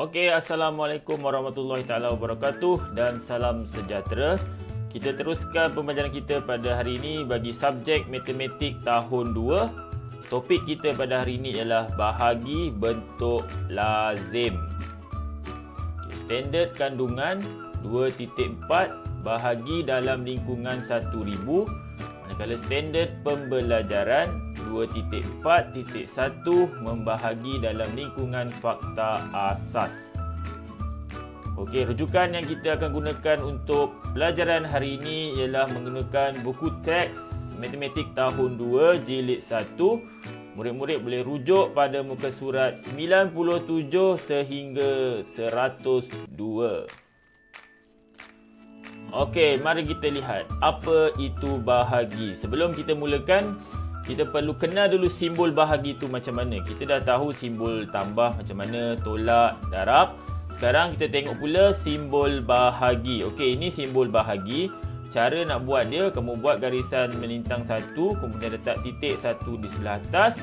Okey, Assalamualaikum warahmatullahi taala wabarakatuh dan salam sejahtera. Kita teruskan pembelajaran kita pada hari ini bagi subjek matematik tahun 2. Topik kita pada hari ini ialah bahagi bentuk lazim. Standard kandungan 2.4 bahagi dalam lingkungan 1000, manakala standard pembelajaran 2.4.1 membahagi dalam lingkungan fakta asas. Okey, rujukan yang kita akan gunakan untuk pelajaran hari ini ialah menggunakan buku teks matematik tahun 2 jilid 1. Murid-murid boleh rujuk pada muka surat 97 sehingga 102. Okey, mari kita lihat apa itu bahagi. Sebelum kita mulakan, kita perlu kenal dulu simbol bahagi itu macam mana. Kita dah tahu simbol tambah macam mana, tolak, darab. Sekarang kita tengok pula simbol bahagi. Okey, ini simbol bahagi. Cara nak buat dia, kamu buat garisan melintang satu, kemudian letak titik satu di sebelah atas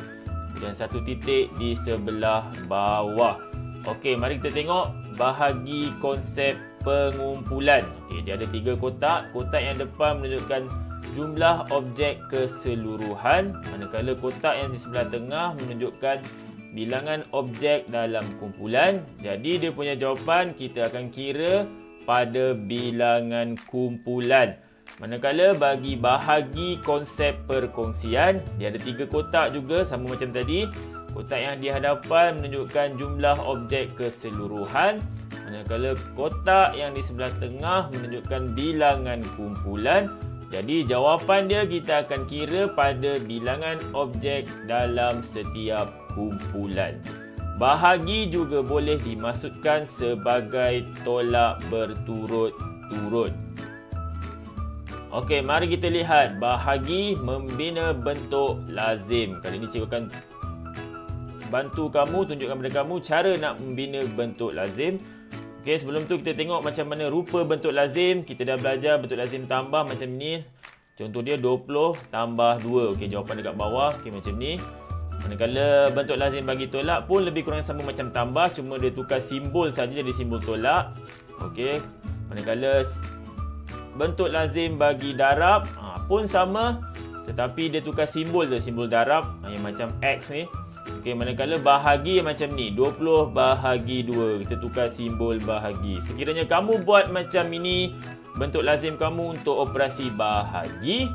dan satu titik di sebelah bawah. Okey, mari kita tengok bahagi konsep pengumpulan. Okey, dia ada 3 kotak. Kotak yang depan menunjukkan jumlah objek keseluruhan, manakala kotak yang di sebelah tengah menunjukkan bilangan objek dalam kumpulan. Jadi dia punya jawapan kita akan kira pada bilangan kumpulan. Manakala bagi bahagi konsep perkongsian, dia ada 3 kotak juga sama macam tadi. Kotak yang di hadapan menunjukkan jumlah objek keseluruhan, manakala kotak yang di sebelah tengah menunjukkan bilangan kumpulan. Jadi jawapan dia kita akan kira pada bilangan objek dalam setiap kumpulan. Bahagi juga boleh dimaksudkan sebagai tolak berturut-turut. Okey, mari kita lihat bahagi membina bentuk lazim. Kali ini cikgu akan bantu kamu, tunjukkan kepada kamu cara nak membina bentuk lazim. Okey, sebelum tu kita tengok macam mana rupa bentuk lazim. Kita dah belajar bentuk lazim tambah macam ni. Contoh dia 20 tambah 2. Okey, jawapan dekat bawah. Okey, macam ni. Manakala bentuk lazim bagi tolak pun lebih kurang sama macam tambah, cuma dia tukar simbol saja jadi simbol tolak. Okey. Manakala bentuk lazim bagi darab pun sama, tetapi dia tukar simbol tu, simbol darab yang macam X ni. Okey, manakala bahagi macam ni, 20 bahagi 2, kita tukar simbol bahagi. Sekiranya kamu buat macam ini bentuk lazim kamu untuk operasi bahagi,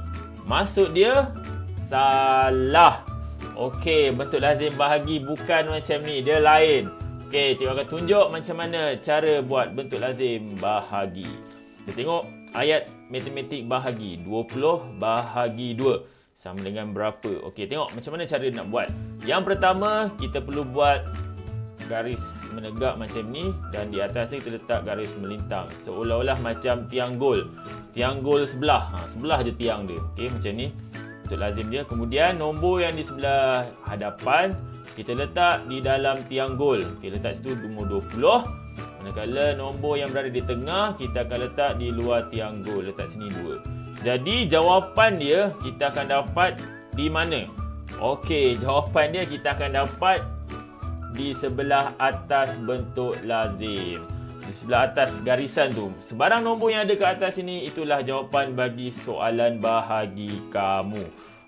maksud dia salah. Okey, bentuk lazim bahagi bukan macam ni, dia lain. Okey, cikgu akan tunjuk macam mana cara buat bentuk lazim bahagi. Kita tengok ayat matematik bahagi, 20 bahagi 2 sama dengan berapa. Okey, tengok macam mana cara nak buat. Yang pertama, kita perlu buat garis menegak macam ni dan di atas ni kita letak garis melintang seolah-olah macam tiang gol. Tiang gol sebelah, sebelah je tiang dia. Okey, macam ni untuk lazim dia. Kemudian nombor yang di sebelah hadapan kita letak di dalam tiang gol. Okey, letak situ nombor 20. Manakala nombor yang berada di tengah kita akan letak di luar tiang gol, letak sini 2. Jadi jawapan dia kita akan dapat di mana? Okey, jawapan dia kita akan dapat di sebelah atas bentuk lazim. Di sebelah atas garisan tu. Sebarang nombor yang ada ke atas ini, itulah jawapan bagi soalan bahagi kamu.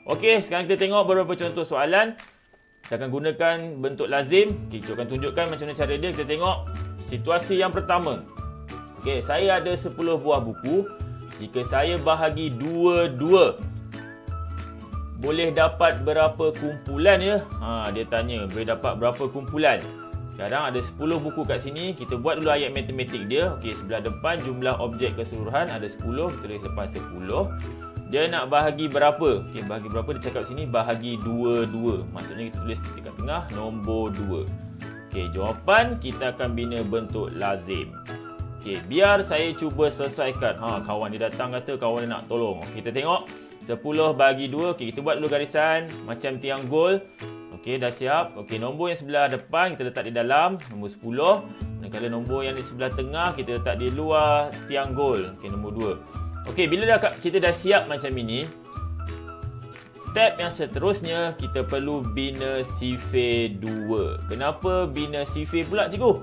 Okey, sekarang kita tengok beberapa contoh soalan. Kita akan gunakan bentuk lazim. Kita akan tunjukkan macam mana cara dia. Kita tengok situasi yang pertama. Okey, saya ada 10 buah buku. Jika saya bahagi 2-2, boleh dapat berapa kumpulan ya? Dia tanya, boleh dapat berapa kumpulan? Sekarang ada 10 buku kat sini. Kita buat dulu ayat matematik dia. Okey, sebelah depan jumlah objek keseluruhan ada 10. Kita tulis depan 10. Dia nak bahagi berapa? Okey, bahagi berapa dia cakap sini? Bahagi 2-2. Maksudnya kita tulis dekat tengah nombor 2. Okey, jawapan kita akan bina bentuk lazim. Okey, biar saya cuba selesaikan. Kawan dia datang kata kawan dia nak tolong. Okey, kita tengok 10 bagi 2. Okey, kita buat dulu garisan macam tiang gol. Okey, dah siap. Okey, nombor yang sebelah depan kita letak di dalam, nombor 10. Manakala nombor yang di sebelah tengah kita letak di luar tiang gol. Okey, nombor 2. Okey, bila kita dah siap macam ini, step yang seterusnya kita perlu bina sifir 2. Kenapa bina sifir pula cikgu?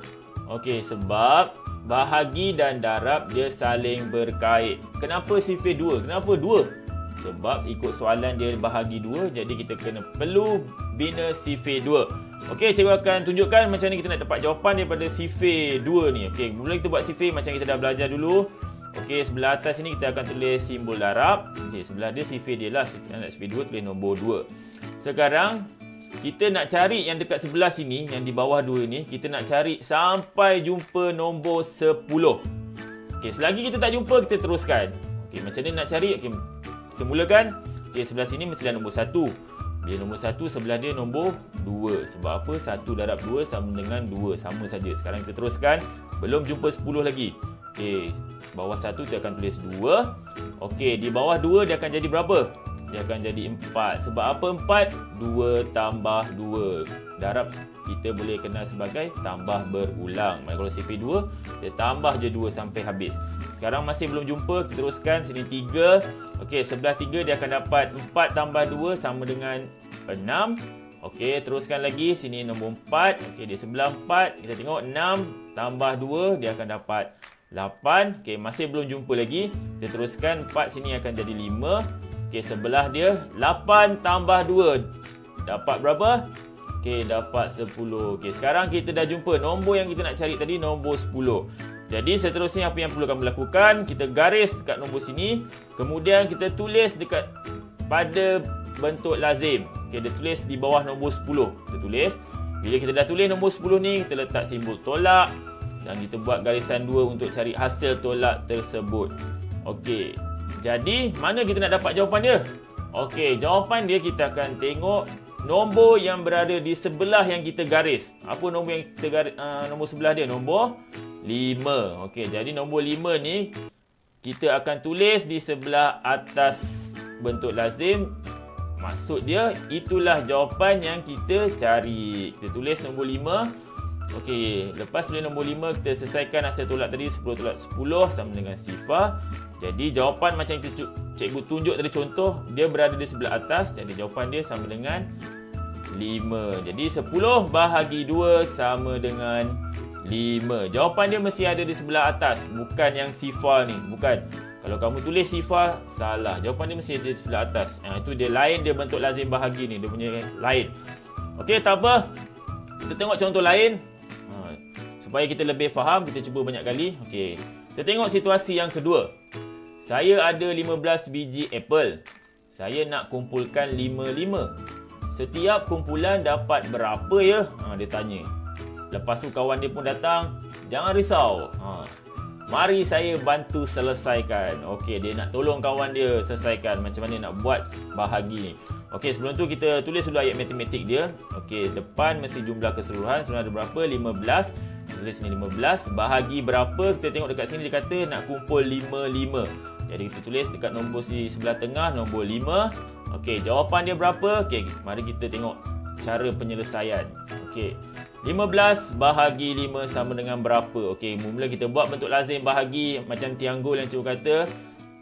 Okey, sebab bahagi dan darab dia saling berkait. Kenapa sifir 2? Kenapa 2? Sebab ikut soalan dia bahagi 2, jadi kita perlu bina sifir 2. Okey, cikgu akan tunjukkan macam ni kita nak dapat jawapan daripada sifir 2 ni. Okey, mula kita buat sifir macam kita dah belajar dulu. Okey, sebelah atas ni kita akan tulis simbol darab. Okey, sebelah dia sifir dia lah. Sifir 2 tulis nombor 2. Sekarang kita nak cari yang dekat sebelah sini, yang di bawah 2 ni, kita nak cari sampai jumpa nombor 10. Okey, selagi kita tak jumpa, kita teruskan. Okey, macam ni nak cari. Okey, kita mulakan. Okey, sebelah sini mestilah nombor 1. Dia nombor 1, sebelah dia nombor 2. Sebab apa? 1 darab 2 sama dengan 2. Sama saja. Sekarang kita teruskan. Belum jumpa 10 lagi. Okey, bawah 1 dia akan tulis 2. Okey, di bawah 2 dia akan jadi berapa? Dia akan jadi 4. Sebab apa 4? 2 tambah 2. Darab kita boleh kenal sebagai tambah berulang. Kalau sifir 2, dia tambah je 2 sampai habis. Sekarang masih belum jumpa, kita teruskan. Sini 3. Okey, sebelah 3 dia akan dapat 4 tambah 2 sama dengan 6. Okey, teruskan lagi. Sini nombor 4. Okey, di sebelah 4, kita tengok 6 tambah 2, dia akan dapat 8. Okey, masih belum jumpa lagi. Kita teruskan. 4 sini akan jadi 5. Okey, sebelah dia 8 tambah 2. Dapat berapa? Okey, dapat 10. Okey, sekarang kita dah jumpa nombor yang kita nak cari tadi, nombor 10. Jadi seterusnya apa yang perlu kamu lakukan? Kita garis dekat nombor sini. Kemudian kita tulis dekat pada bentuk lazim. Okey, dia tulis di bawah nombor 10. Kita tulis. Bila kita dah tulis nombor 10 ni, kita letak simbol tolak. Dan kita buat garisan 2 untuk cari hasil tolak tersebut. Okey. Jadi, mana kita nak dapat jawapan dia? Okey, jawapan dia kita akan tengok nombor yang berada di sebelah yang kita garis. Apa nombor yang kita garis? Nombor sebelah dia, nombor 5. Okey, jadi nombor 5 ni kita akan tulis di sebelah atas bentuk lazim. Maksud dia, itulah jawapan yang kita cari. Kita tulis nombor 5. Okey, lepas tulis nombor 5, kita selesaikan hasil tolak tadi. 10 tolak 10 sama dengan sifar. Jadi jawapan macam kita cikgu tunjuk tadi contoh, dia berada di sebelah atas. Jadi jawapan dia sama dengan 5. Jadi 10 bahagi 2 sama dengan 5. Jawapan dia mesti ada di sebelah atas, bukan yang sifar ni. Bukan. Kalau kamu tulis sifar, salah. Jawapan dia mesti ada di sebelah atas. Itu dia lain, dia bentuk lazim bahagi ni. Dia punya lain. Okey, tak apa. Kita tengok contoh lain. Supaya kita lebih faham, kita cuba banyak kali. Okey. Kita tengok situasi yang kedua. Saya ada 15 biji apple. Saya nak kumpulkan 5. Setiap kumpulan dapat berapa ya? Dia tanya. Lepas tu kawan dia pun datang. Jangan risau. Mari saya bantu selesaikan. Okey, dia nak tolong kawan dia selesaikan macam mana nak buat bahagi ni. Okey, sebelum tu kita tulis dulu ayat matematik dia. Okey, depan mesti jumlah keseluruhan. Sebenarnya ada berapa? 15. Tulis sini 15. Bahagi berapa? Kita tengok dekat sini dia kata nak kumpul 5. Jadi kita tulis dekat nombor di sebelah tengah, nombor 5. Okey, jawapan dia berapa? Okey, mari kita tengok cara penyelesaian. Okey, 15 bahagi 5 sama dengan berapa? Okey, mula kita buat bentuk lazim bahagi macam triangle yang cikgu kata.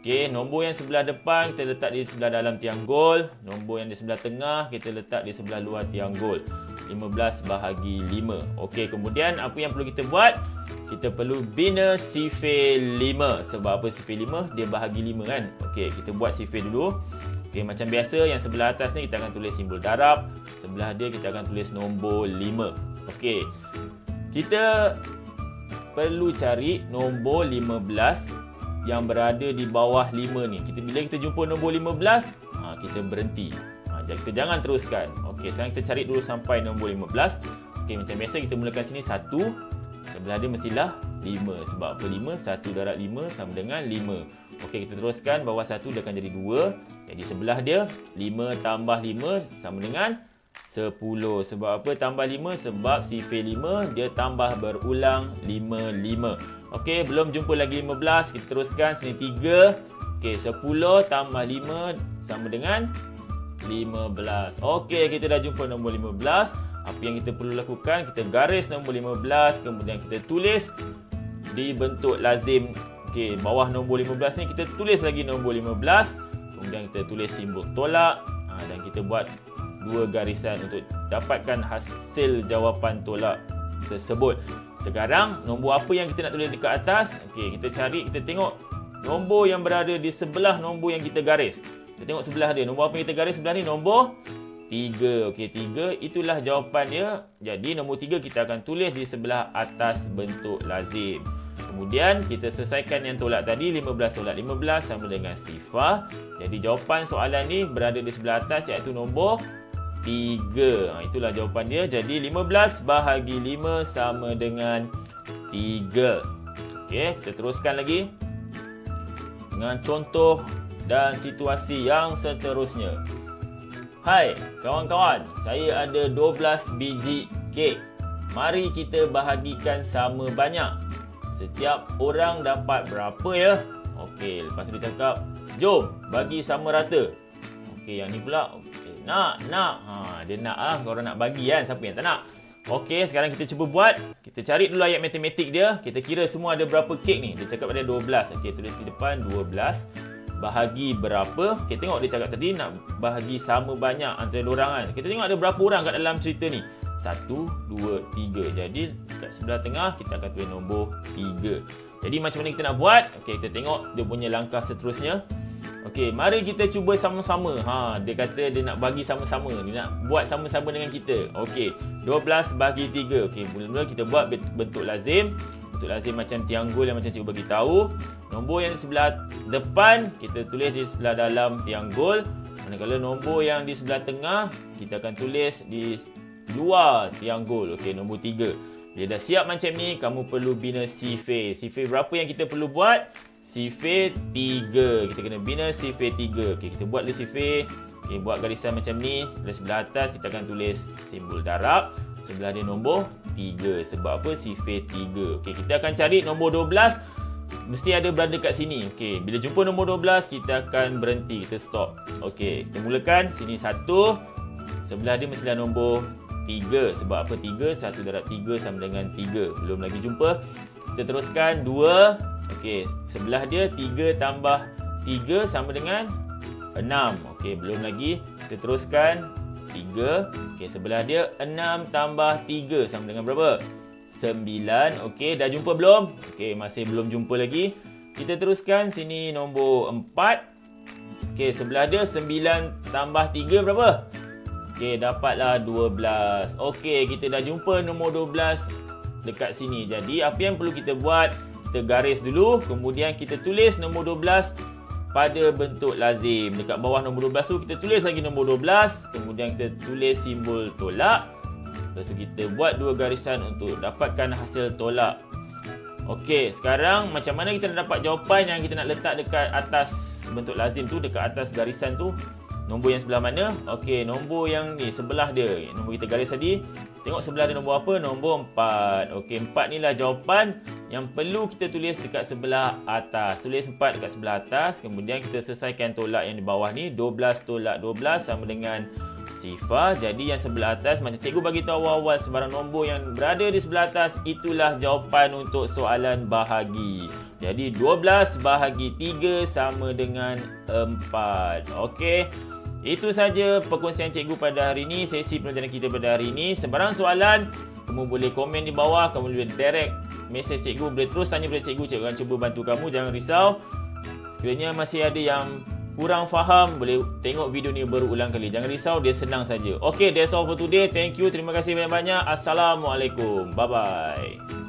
Okey, nombor yang sebelah depan kita letak di sebelah dalam triangle. Nombor yang di sebelah tengah kita letak di sebelah luar triangle. 15 bahagi 5. Okey, kemudian apa yang perlu kita buat? Kita perlu bina sifir 5. Sebab apa sifir 5? Dia bahagi 5 kan? Okey, kita buat sifir dulu. Okey, macam biasa yang sebelah atas ni kita akan tulis simbol darab. Sebelah dia kita akan tulis nombor 5. Okey. Kita perlu cari nombor 15 yang berada di bawah 5 ni. Bila kita jumpa nombor 15, kita berhenti. Jadi kita jangan teruskan. Okey, sekarang kita cari dulu sampai nombor 15. Okey, macam biasa kita mulakan sini 1. Sebelah dia mestilah 5. Sebab apa 5? 1 darab 5 sama dengan 5. Okey, kita teruskan. Bawah 1 dia akan jadi 2. Jadi sebelah dia 5 tambah 5 sama dengan 10. Sebab apa tambah 5? Sebab sifir 5 dia tambah berulang 5. Okey, belum jumpa lagi 15. Kita teruskan sini 3. Okey, 10 tambah 5 sama dengan 15. Okey, kita dah jumpa nombor 15. Apa yang kita perlu lakukan? Kita garis nombor 15, kemudian kita tulis di bentuk lazim. Okey, bawah nombor 15 ni kita tulis lagi nombor 15. Kemudian kita tulis simbol tolak dan kita buat 2 garisan untuk dapatkan hasil jawapan tolak tersebut. Sekarang nombor apa yang kita nak tulis dekat atas? Okey, kita cari, kita tengok nombor yang berada di sebelah nombor yang kita garis. Kita tengok sebelah dia. Nombor apa yang kita garis sebelah ni? Nombor 3. Okey, 3 itulah jawapan dia. Jadi nombor 3 kita akan tulis di sebelah atas bentuk lazim. Kemudian kita selesaikan yang tolak tadi. 15 tolak 15 sama dengan sifar. Jadi jawapan soalan ni berada di sebelah atas, iaitu nombor 3. Itulah jawapan dia. Jadi 15 bahagi 5 sama dengan 3. Okey, kita teruskan lagi dengan contoh dan situasi yang seterusnya. Hai kawan-kawan, saya ada 12 biji kek. Mari kita bahagikan sama banyak. Setiap orang dapat berapa ya? Okey, lepas tu dia cakap, jom bagi sama rata. Okey, yang ni pula, okay, nak. Dia nak korang nak bagi kan, siapa yang tak nak? Okey, sekarang kita cuba buat. Kita cari dulu ayat matematik dia. Kita kira semua ada berapa kek ni. Dia cakap ada 12. Okey, tulis di depan 12. Bahagi berapa? Okey, tengok dia cakap tadi nak bahagi sama banyak antara diorang kan. Kita tengok ada berapa orang kat dalam cerita ni. 1, 2, 3. Jadi kat sebelah tengah kita akan tulis nombor 3. Jadi macam mana kita nak buat? Okey, kita tengok dia punya langkah seterusnya. Okey, mari kita cuba sama-sama. Dia kata dia nak bagi sama-sama. Dia nak buat sama-sama dengan kita. Okey, 12 bahagi 3. Okey, mula-mula kita buat bentuk lazim. Bentuk lazim macam triangle yang macam cikgu bagi tahu. Nombor yang di sebelah depan kita tulis di sebelah dalam triangle. Manakala nombor yang di sebelah tengah kita akan tulis di luar triangle. Okey, nombor 3. Bila dah siap macam ni, kamu perlu bina sifir. Sifir berapa yang kita perlu buat? Sifir 3. Kita kena bina sifir 3. Okey, kita buat dulu sifir. Okey, buat garisan macam ni. Dari sebelah atas kita akan tulis simbol darab. Sebelah dia nombor 3. Sebab apa? Sifir 3. Okey, kita akan cari nombor 12. Mesti ada berada kat sini. Okey, bila jumpa nombor 12, kita akan berhenti. Kita stop. Okey, kita mulakan. Sini 1. Sebelah dia mesti ada nombor 3. Sebab apa 3? 1 darab 3 sama dengan 3. Belum lagi jumpa. Kita teruskan 2. Okey, sebelah dia 3 tambah 3 sama dengan 6. Okey, belum lagi. Kita teruskan 3. Okey, sebelah dia 6 tambah 3 sama dengan berapa? 9. Okey, dah jumpa belum? Okey, masih belum jumpa lagi. Kita teruskan sini nombor 4. Okey, sebelah dia 9 tambah 3 berapa? Okey, dapatlah 12. Okey, kita dah jumpa nombor 12 dekat sini. Jadi, apa yang perlu kita buat? Kita garis dulu. Kemudian, kita tulis nombor 12 pada bentuk lazim. Dekat bawah nombor 12 tu, kita tulis lagi nombor 12. Kemudian, kita tulis simbol tolak. Lepas tu, kita buat dua garisan untuk dapatkan hasil tolak. Okey, sekarang macam mana kita nak dapat jawapan yang kita nak letak dekat atas bentuk lazim tu, dekat atas garisan tu? Nombor yang sebelah mana? Okey, nombor yang ni sebelah dia. Nombor kita garis tadi. Tengok sebelah dia nombor apa? Nombor 4. Okey, 4 ni lah jawapan yang perlu kita tulis dekat sebelah atas. Tulis 4 dekat sebelah atas. Kemudian kita selesaikan tolak yang di bawah ni. 12 tolak 12 sama dengan sifar. Jadi yang sebelah atas, macam cikgu bagi tahu awal-awal, sebarang nombor yang berada di sebelah atas itulah jawapan untuk soalan bahagi. Jadi 12 bahagi 3 sama dengan 4. Okey. Itu saja perkongsian cikgu pada hari ini, sesi pelajaran kita pada hari ini. Sebarang soalan, kamu boleh komen di bawah, kamu boleh direct message cikgu, boleh terus tanya pada cikgu, cikgu akan cuba bantu kamu, jangan risau. Sekiranya masih ada yang kurang faham, boleh tengok video ni berulang kali. Jangan risau, dia senang saja. Okay, that's all for today. Thank you, terima kasih banyak-banyak. Assalamualaikum. Bye-bye.